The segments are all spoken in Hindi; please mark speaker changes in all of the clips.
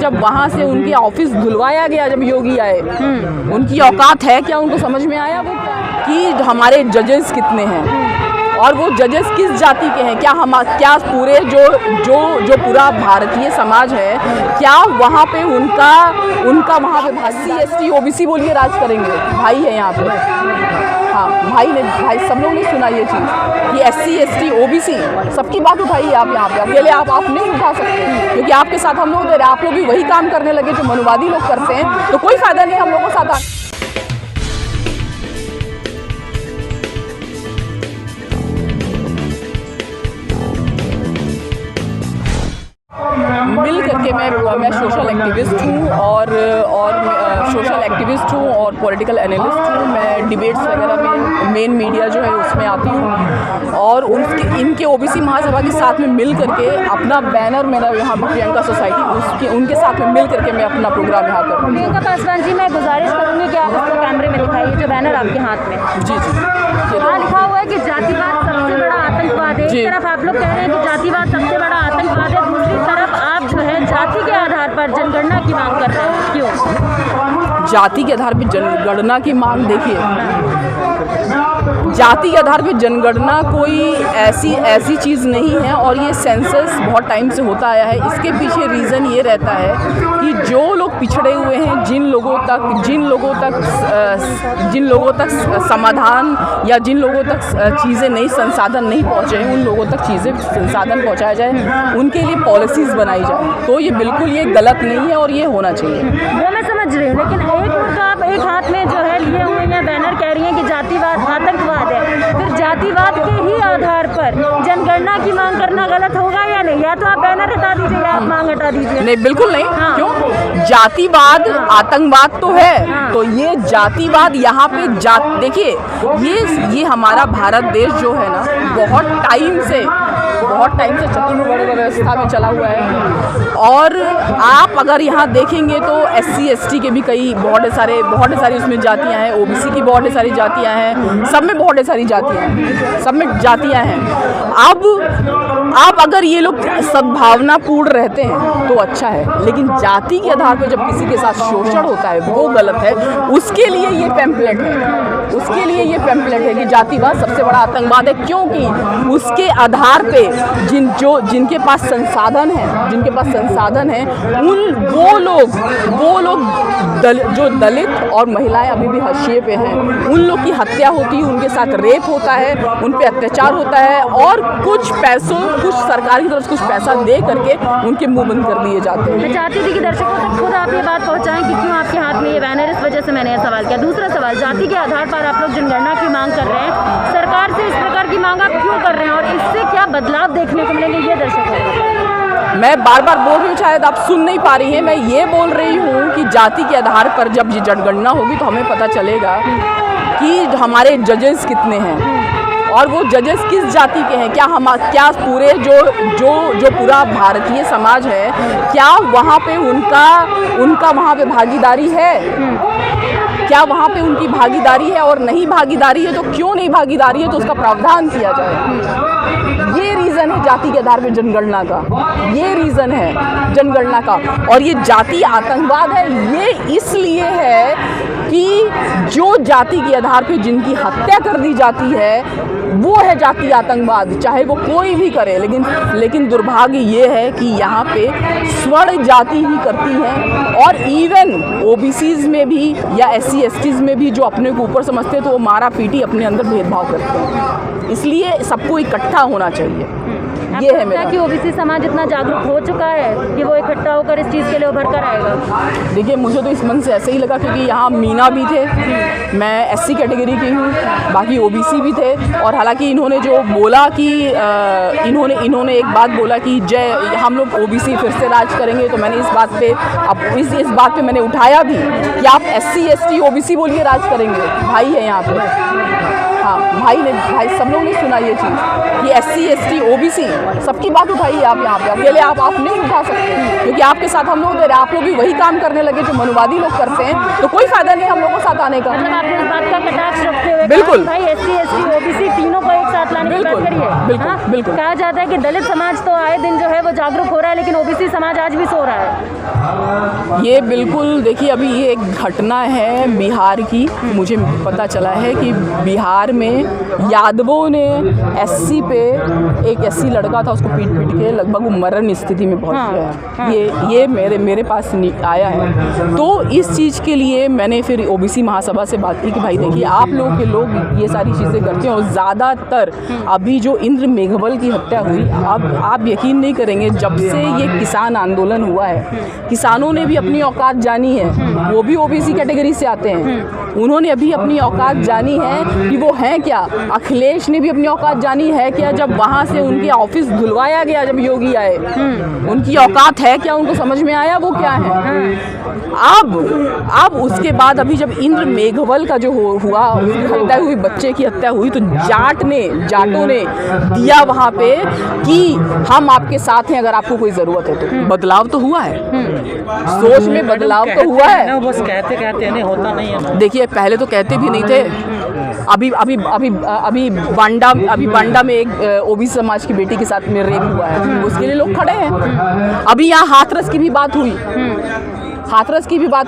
Speaker 1: जब वहाँ से उनके ऑफिस धुलवाया गया, जब योगी आए, उनकी औकात है क्या? उनको समझ में आया वो कि हमारे जजेस कितने हैं और वो जजेस किस जाति के हैं? क्या पूरे जो पूरा भारतीय समाज है, क्या वहाँ पे उनका वहाँ पे SC ST OBC बोलिए राज करेंगे? भाई है यहाँ पे, हाँ भाई सब लोगों ने सुना ये चीज़ कि SC ST OBC सबकी बात उठाइए आप यहाँ पे। अकेले आप नहीं उठा सकते, क्योंकि आपके साथ हम लोग दे रहे हैं। आप लोग भी वही काम करने लगे जो मनुवादी लोग करते हैं, तो कोई फायदा नहीं हम लोगों के साथ। मिल करके मैं सोशल एक्टिविस्ट हूँ और सोशल एक्टिविस्ट हूँ और पॉलिटिकल एनालिस्ट हूँ। मैं डिबेट्स वगैरह में मेन मीडिया जो है उसमें आती हूँ और इनके OBC महासभा के साथ में मिल करके अपना बैनर मेरा यहाँ पर प्रियंका सोसाइटी उनके साथ में मिल करके मैं अपना प्रोग्राम यहाँ कर रही हूँ।
Speaker 2: प्रियंका पासवान जी, मैं गुजारिश करूँगी कि आप उसको कैमरे में दिखाइए जो बैनर आपके हाथ में।
Speaker 1: जी
Speaker 2: यहाँ लिखा हुआ है कि जातिवाद सबसे बड़ा आतंकवाद है। एक तरफ आप लोग कह रहे हैं कि जातिवाद सबसे बड़ा आतंकवाद है, दूसरी तरफ आप जो है जाति के आधार पर जनगणना की मांग कर रहे हैं, क्यों?
Speaker 1: जाति के आधार पर जनगणना की मांग, देखिए जाति के आधार पर जनगणना कोई ऐसी चीज़ नहीं है और ये सेंसस बहुत टाइम से होता आया है। इसके पीछे रीज़न ये रहता है कि जो लोग पिछड़े हुए हैं, जिन लोगों तक समाधान या जिन लोगों तक चीज़ें नहीं, संसाधन नहीं पहुँचे हैं, उन लोगों तक चीज़ें संसाधन पहुँचाया जाए, उनके लिए पॉलिसीज़ बनाई जाए। तो ये बिल्कुल ये गलत नहीं है और ये होना चाहिए।
Speaker 2: वो मैं समझ रही हूँ, लेकिन आप एक हाथ में जो है लिए हुए हैं बैनर, कह रही हैं कि जातिवाद आतंकवाद है, फिर जातिवाद के ही आधार पर जनगणना की मांग करना गलत होगा या नहीं? या तो आप बैनर हटा दीजिए या आप मांग हटा दीजिए।
Speaker 1: नहीं, बिल्कुल नहीं।
Speaker 2: हाँ।
Speaker 1: क्यों? जातिवाद आतंकवाद तो है।
Speaker 2: हाँ।
Speaker 1: तो ये जातिवाद यहाँ पे देखिए ये हमारा भारत देश जो है ना, बहुत टाइम से चतुर्वर्ग व्यवस्था में चला हुआ है और आप अगर यहाँ देखेंगे तो SC ST के भी बहुत सारी उसमें जातियाँ हैं, OBC की बहुत सारी जातियाँ हैं, सब में बहुत सारी जातियाँ हैं। अब अगर ये लोग सद्भावनापूर्ण रहते हैं तो अच्छा है, लेकिन जाति के आधार पर जब किसी के साथ शोषण होता है वो गलत है। उसके लिए ये पैम्पलेट है कि जातिवाद सबसे बड़ा आतंकवाद है, क्योंकि उसके आधार पे जिनके पास संसाधन है वो लोग जो दलित और महिलाएं अभी भी हाशिए पे हैं, उन लोग की हत्या होती है, उनके साथ रेप होता है, उन पे अत्याचार होता है और कुछ सरकार की तरफ से कुछ पैसा दे करके उनके मुंह बंद कर दिए जाते हैं।
Speaker 2: मैं चाहती थी कि दर्शकों तक खुद आप ये बात पहुंचाएं कि क्यों आपके हाथ में ये बैनर, इस वजह से मैंने ये सवाल किया। दूसरा सवाल, जाति के आधार पर आप लोग जनगणना की मांग कर रहे हैं, सरकार से इस प्रकार की मांग आप क्यों कर रहे हैं और इससे क्या बदलाव देखने को मिलेंगे, ये दर्शकों?
Speaker 1: मैं बार बोल रही हूँ, शायद आप सुन नहीं पा रही हैं। मैं ये बोल रही हूँ कि जाति के आधार पर जब ये जनगणना होगी तो हमें पता चलेगा कि हमारे जजेस कितने हैं और वो जजेस किस जाति के हैं। क्या पूरे जो पूरा भारतीय समाज है, क्या वहाँ पे उनका वहाँ पे भागीदारी है? क्या वहाँ पे उनकी भागीदारी है? और नहीं भागीदारी है तो क्यों नहीं भागीदारी है, तो उसका प्रावधान किया जाए। ये रीज़न है जाति के आधार पर जनगणना का, ये रीज़न है जनगणना का। और ये जाति आतंकवाद है, ये इसलिए है कि जो जाति के आधार पर जिनकी हत्या कर दी जाती है वो है जाति आतंकवाद, चाहे वो कोई भी करे। लेकिन दुर्भाग्य ये है कि यहाँ पे स्वर्ण जाति ही करती है और इवन OBCs में भी या SC STs में भी जो अपने को ऊपर समझते हैं तो वो मारा पीटी अपने अंदर भेदभाव करते हैं। इसलिए सबको इकट्ठा होना चाहिए। ये है मेरा
Speaker 2: कि OBC समाज इतना जागरूक हो चुका है कि वो इकट्ठा होकर इस चीज़ के लिए उभर कर आएगा।
Speaker 1: देखिए, मुझे तो इस मन से ऐसे ही लगा क्योंकि यहाँ मीना भी थे, मैं SC कैटेगरी की हूँ, बाकी OBC भी थे। और हालांकि इन्होंने जो बोला कि इन्होंने एक बात बोला कि हम लोग OBC फिर से राज करेंगे, तो मैंने इस बात पे मैंने उठाया भी कि आप SC ST OBC बोलिए राज करेंगे। भाई है यहाँ पे, हाँ भाई सब लोगों ने सुना ये चीज़ कि SC ST OBC सबकी बात उठाइए आप यहाँ पे। अकेले आप नहीं उठा सकते, क्योंकि आपके साथ हम लोग दे रहे हैं। आप लोग भी वही काम करने लगे जो मनुवादी लोग करते हैं, तो कोई फायदा नहीं हम लोगों के साथ आने का।
Speaker 2: मतलब आपने इस बात का कटाक्ष रखते हुए
Speaker 1: बिल्कुल
Speaker 2: भाई SC ST OBC तीनों को एक साथ लाने की बात करिए।
Speaker 1: बिल्कुल
Speaker 2: कहा जाता है कि दलित समाज तो आए दिन जो है वो जागरूक हो रहा है, लेकिन OBC समाज आज भी सो रहा है।
Speaker 1: ये बिल्कुल देखिए, अभी ये एक घटना है बिहार की। मुझे पता चला है कि बिहार में यादवों ने एससी पे, एक एससी लड़का था, उसको पीट के लगभग वो मरण स्थिति में पहुंच गया है। ये मेरे पास आया है। तो इस चीज़ के लिए मैंने फिर ओबीसी महासभा से बात की कि भाई देखिए, आप लोग के लोग ये सारी चीज़ें करते हैं और ज़्यादातर अभी जो इंद्र मेघवल की हत्या हुई, अब आप यकीन नहीं करेंगे, जब से ये किसान आंदोलन हुआ है, किसानों ने भी अपनी औकात जानी है। वो भी ओबीसी कैटेगरी से आते हैं, उन्होंने अभी अपनी औकात जानी है कि वो हैं क्या। अखिलेश ने भी अपनी औकात जानी है क्या, जब वहाँ से उनके ऑफिस धुलवाया गया, जब योगी आए, उनकी औकात है क्या, उनको समझ में आया वो क्या है। अब उसके बाद अभी जब इंद्र मेघवल का जो हुआ, उसकी हत्या हुई, बच्चे की हत्या हुई, तो जाटों ने दिया वहाँ पे कि हम आपके साथ हैं अगर आपको कोई ज़रूरत है तो। बदलाव तो हुआ है, सोच में बदलाव तो हुआ है।
Speaker 3: बस कहते नहीं, होता नहीं है।
Speaker 1: देखिए, पहले तो कहते भी नहीं थे। अभी बांडा में एक ओबीसी समाज की बेटी के साथ में रेप हुआ है, उसके लिए लोग खड़े हैं। अभी यहाँ हाथरस की भी बात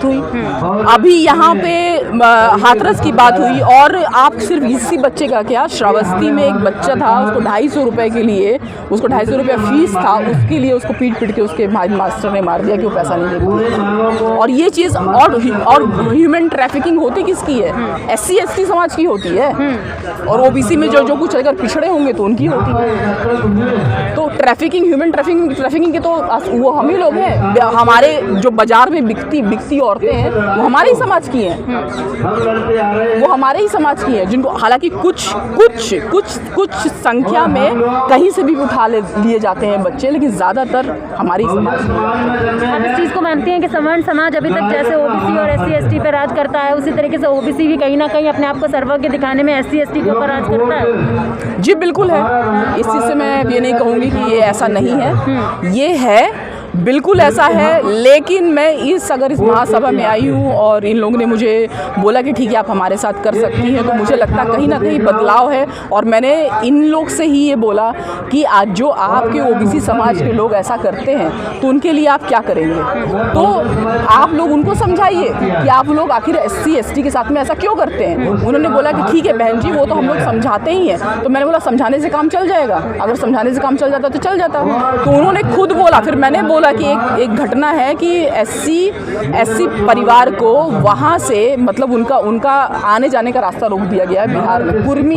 Speaker 1: हुई, अभी यहाँ पे हाथरस की बात हुई। और आप सिर्फ इसी बच्चे का क्या, श्रावस्ती में एक बच्चा था, उसको 250 रुपये के लिए, उसको 250 रुपया फीस था, उसके लिए उसको पीट के उसके मास्टर ने मार दिया कि वो पैसा नहीं देता। और ये चीज़ और ह्यूमन ट्रैफिकिंग होती किसकी है? SC ST समाज की होती है। और ओबीसी में जो कुछ अगर पिछड़े होंगे तो उनकी होती है। तो ह्यूमन ट्रैफिकिंग के तो वो हम ही लोग हैं। हमारे जो बाजार में बिकती औरतें हैं, वो हमारे ही समाज की हैं, जिनको हालांकि कुछ संख्या में कहीं से भी उठा लिए जाते हैं बच्चे, लेकिन ज़्यादातर हमारी समाज की।
Speaker 2: आप इस चीज़ को मानती हैं कि सवर्ण समाज अभी तक जैसे ओबीसी और SC ST पे राज करता है, उसी तरीके से ओबीसी भी कहीं ना कहीं अपने आप को सर्वज्ञ दिखाने में SC ST के ऊपर राज करता है?
Speaker 1: जी बिल्कुल है। इस चीज़ से मैं ये नहीं कहूँगी कि ये ऐसा नहीं है, ये है, बिल्कुल ऐसा है। लेकिन मैं इस महासभा में आई हूँ और इन लोगों ने मुझे बोला कि ठीक है, आप हमारे साथ कर सकती हैं, तो मुझे लगता कहीं ना कहीं बदलाव है। और मैंने इन लोग से ही ये बोला कि आज जो आपके ओबीसी समाज के लोग ऐसा करते हैं, तो उनके लिए आप क्या करेंगे? तो आप लोग उनको समझाइए कि आप लोग आखिर SC ST के साथ में ऐसा क्यों करते हैं। उन्होंने बोला कि ठीक है बहन जी, वो तो हम लोग समझाते ही हैं। तो मैंने बोला समझाने से काम चल जाएगा? अगर समझाने से काम चल जाता तो चल जाता। तो उन्होंने खुद बोला, फिर मैंने बोला कि एक घटना है कि SC परिवार को वहाँ से, मतलब उनका आने जाने का रास्ता रोक दिया गया है बिहार में, कुर्मी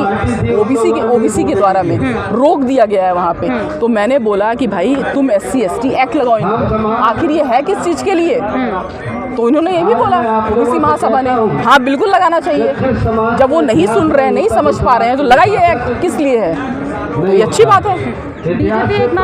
Speaker 1: ओबीसी के द्वारा में रोक दिया गया है वहाँ पे। तो मैंने बोला कि भाई तुम SC ST एक्ट लगाओ इनको, आखिर ये है किस चीज़ के लिए? तो इन्होंने ये भी बोला ओबीसी महासभा ने, हाँ बिल्कुल लगाना चाहिए। जब वो नहीं सुन रहे हैं, नहीं समझ पा रहे हैं, तो लगाइए एक्ट, किस लिए है? तो ये अच्छी बात है।
Speaker 2: बीजेपी